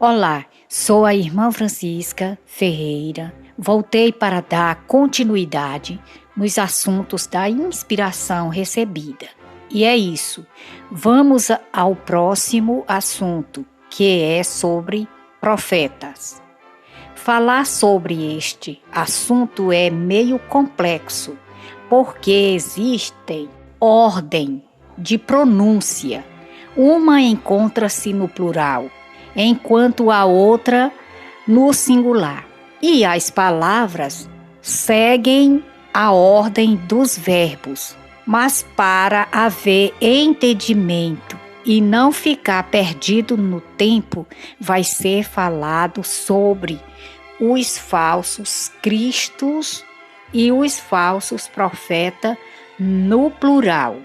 Olá, sou a irmã Francisca Ferreira. Voltei para dar continuidade nos assuntos da inspiração recebida. E é isso. Vamos ao próximo assunto, que é sobre profetas. Falar sobre este assunto é meio complexo, porque existem ordem de pronúncia. Uma encontra-se no plural, enquanto a outra no singular. E as palavras seguem a ordem dos verbos. Mas para haver entendimento e não ficar perdido no tempo, vai ser falado sobre os falsos cristos e os falsos profetas no plural,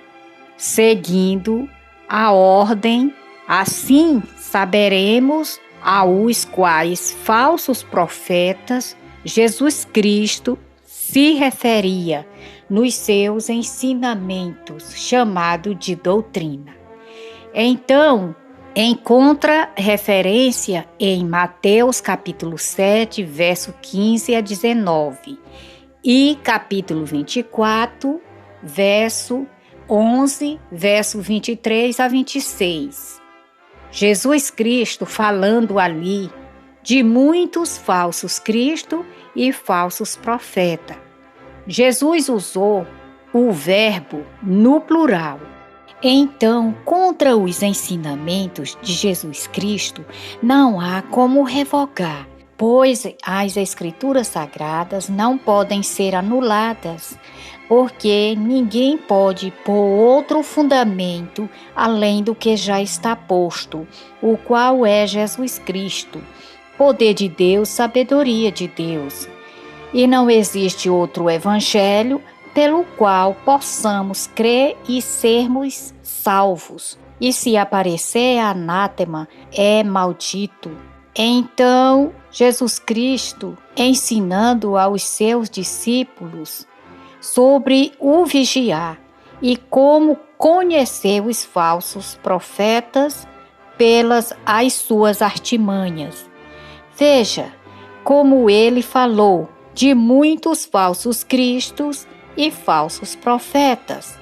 seguindo a ordem. Assim saberemos aos quais falsos profetas Jesus Cristo se referia nos seus ensinamentos, chamado de doutrina. Então, encontra referência em Mateus capítulo 7, verso 15 a 19 e capítulo 24, verso 11, verso 23 a 26. Jesus Cristo falando ali de muitos falsos cristos e falsos profetas. Jesus usou o verbo no plural. Então, contra os ensinamentos de Jesus Cristo, não há como revogar, pois as Escrituras Sagradas não podem ser anuladas, porque ninguém pode pôr outro fundamento além do que já está posto, o qual é Jesus Cristo, poder de Deus, sabedoria de Deus. E não existe outro evangelho pelo qual possamos crer e sermos salvos. E se aparecer anátema, é maldito. Então, Jesus Cristo, ensinando aos seus discípulos sobre o vigiar e como conhecer os falsos profetas pelas as suas artimanhas. Veja como ele falou de muitos falsos cristos e falsos profetas,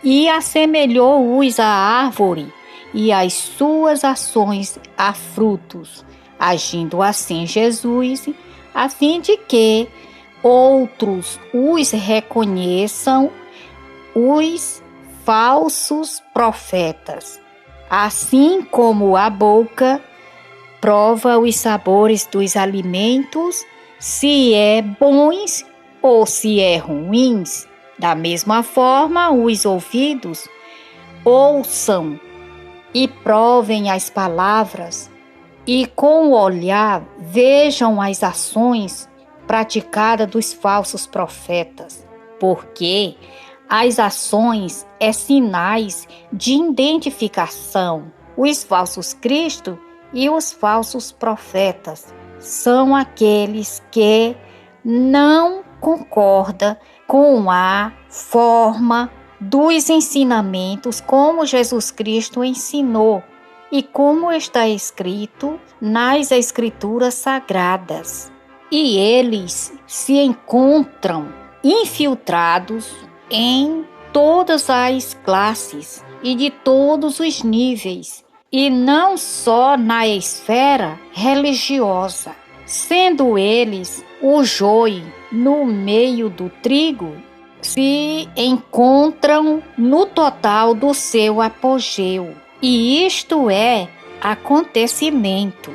e assemelhou-os à árvore e as suas ações a frutos, agindo assim Jesus, a fim de que outros os reconheçam, os falsos profetas, assim como a boca prova os sabores dos alimentos, se é bons ou se é ruins. Da mesma forma, os ouvidos ouçam e provem as palavras, e com o olhar vejam as ações praticadas dos falsos profetas, porque as ações é sinais de identificação. Os falsos cristos e os falsos profetas são aqueles que não concordam com a forma dos ensinamentos como Jesus Cristo ensinou e como está escrito nas Escrituras Sagradas. E eles se encontram infiltrados em todas as classes e de todos os níveis, e não só na esfera religiosa, sendo eles o joio no meio do trigo, se encontram no total do seu apogeu. E isto é acontecimento,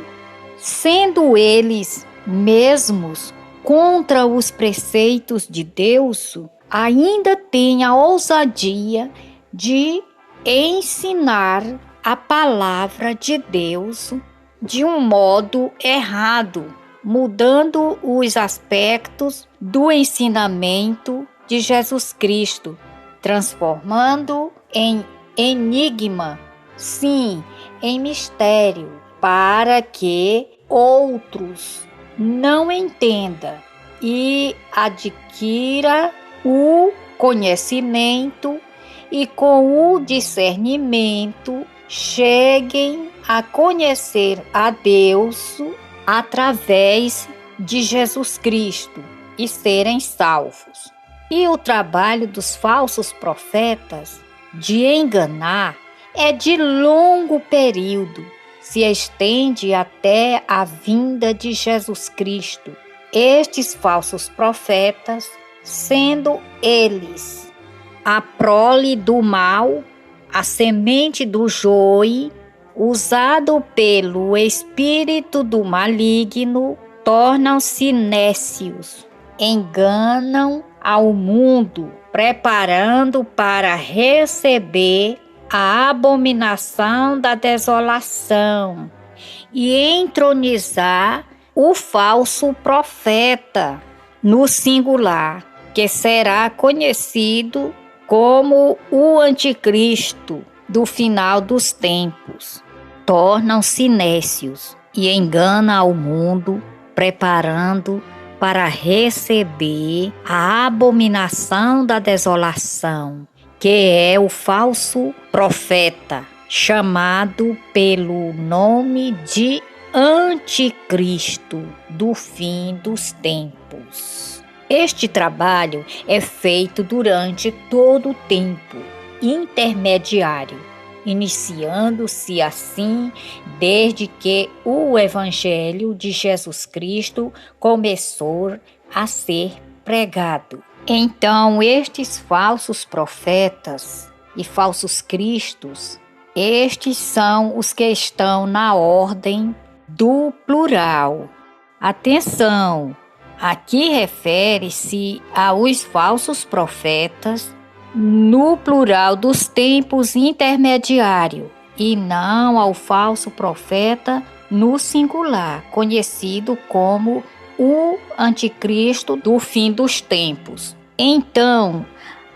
sendo eles mesmos contra os preceitos de Deus, ainda têm a ousadia de ensinar a palavra de Deus de um modo errado, mudando os aspectos do ensinamento de Jesus Cristo, transformando em enigma, sim, em mistério, para que outros não entendam e adquira o conhecimento, e com o discernimento cheguem a conhecer a Deus através de Jesus Cristo e serem salvos. E o trabalho dos falsos profetas de enganar é de longo período, se estende até a vinda de Jesus Cristo. Estes falsos profetas, sendo eles a prole do mal, a semente do joio, usado pelo espírito do maligno, tornam-se nécios, enganam ao mundo, preparando para receber a abominação da desolação e entronizar o falso profeta no singular, que será conhecido como o anticristo do final dos tempos. Tornam-se nécios e enganam ao mundo, preparando para receber a abominação da desolação, que é o falso profeta, chamado pelo nome de Anticristo do fim dos tempos. Este trabalho é feito durante todo o tempo intermediário, iniciando-se assim desde que o Evangelho de Jesus Cristo começou a ser pregado. Então, estes falsos profetas e falsos cristos, estes são os que estão na ordem do plural. Atenção! Aqui refere-se aos falsos profetas no plural dos tempos intermediários e não ao falso profeta no singular, conhecido como o anticristo do fim dos tempos. Então,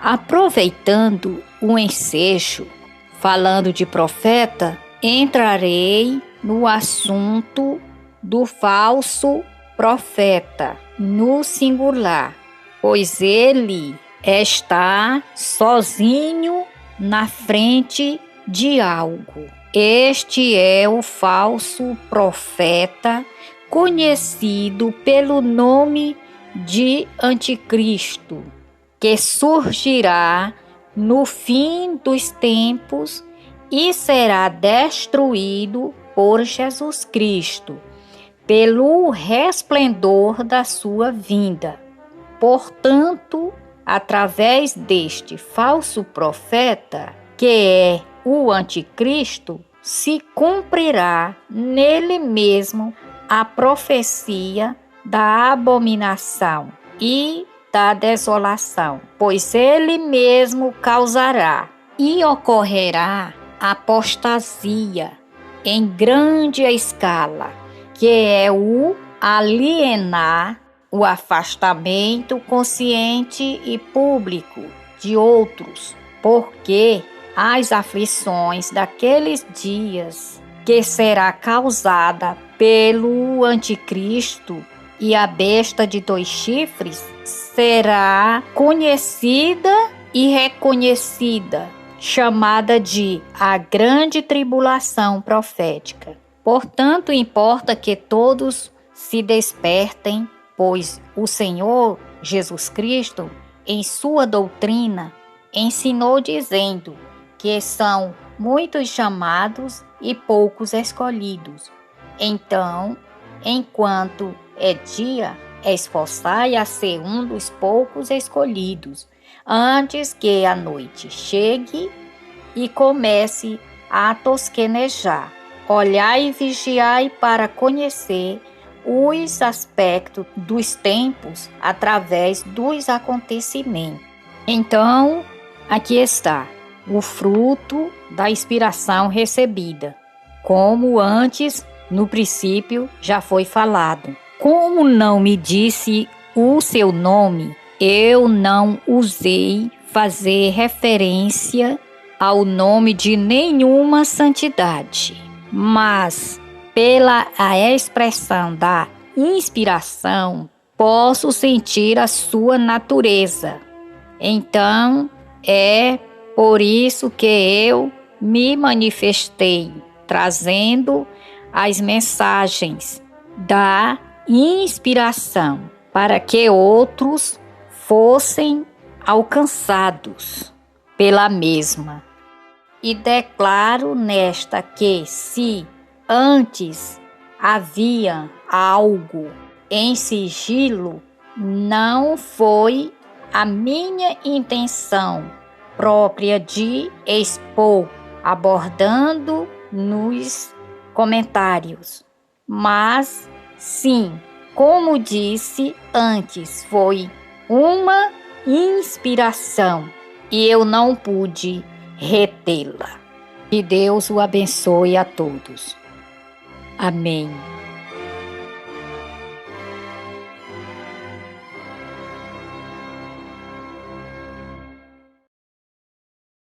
aproveitando o ensejo, falando de profeta, entrarei no assunto do falso profeta no singular, pois ele está sozinho na frente de algo. Este é o falso profeta, conhecido pelo nome de Anticristo, que surgirá no fim dos tempos e será destruído por Jesus Cristo, pelo resplendor da sua vinda. Portanto, através deste falso profeta, que é o Anticristo, se cumprirá nele mesmo a profecia da abominação e da desolação, pois ele mesmo causará e ocorrerá apostasia em grande escala, que é o alienar, o afastamento consciente e público de outros, porque as aflições daqueles dias, que será causada pelo Anticristo e a besta de 2 chifres, será conhecida e reconhecida, chamada de a grande tribulação profética. Portanto, importa que todos se despertem, pois o Senhor Jesus Cristo, em sua doutrina, ensinou dizendo que são muitos chamados e poucos escolhidos. Então, enquanto é dia, esforçai a ser um dos poucos escolhidos, antes que a noite chegue e comece a tosquenejar. Olhai e vigiai para conhecer os aspectos dos tempos através dos acontecimentos. Então, aqui está o fruto da inspiração recebida, como antes, no princípio, já foi falado. Como não me disse o seu nome, eu não usei fazer referência ao nome de nenhuma santidade, mas pela a expressão da inspiração, posso sentir a sua natureza. Então, é por isso que eu me manifestei, trazendo as mensagens da inspiração para que outros fossem alcançados pela mesma. E declaro nesta que, se antes havia algo em sigilo, não foi a minha intenção própria de expor, abordando nos comentários, mas sim, como disse antes, foi uma inspiração e eu não pude retê-la. Que Deus o abençoe a todos. Amém.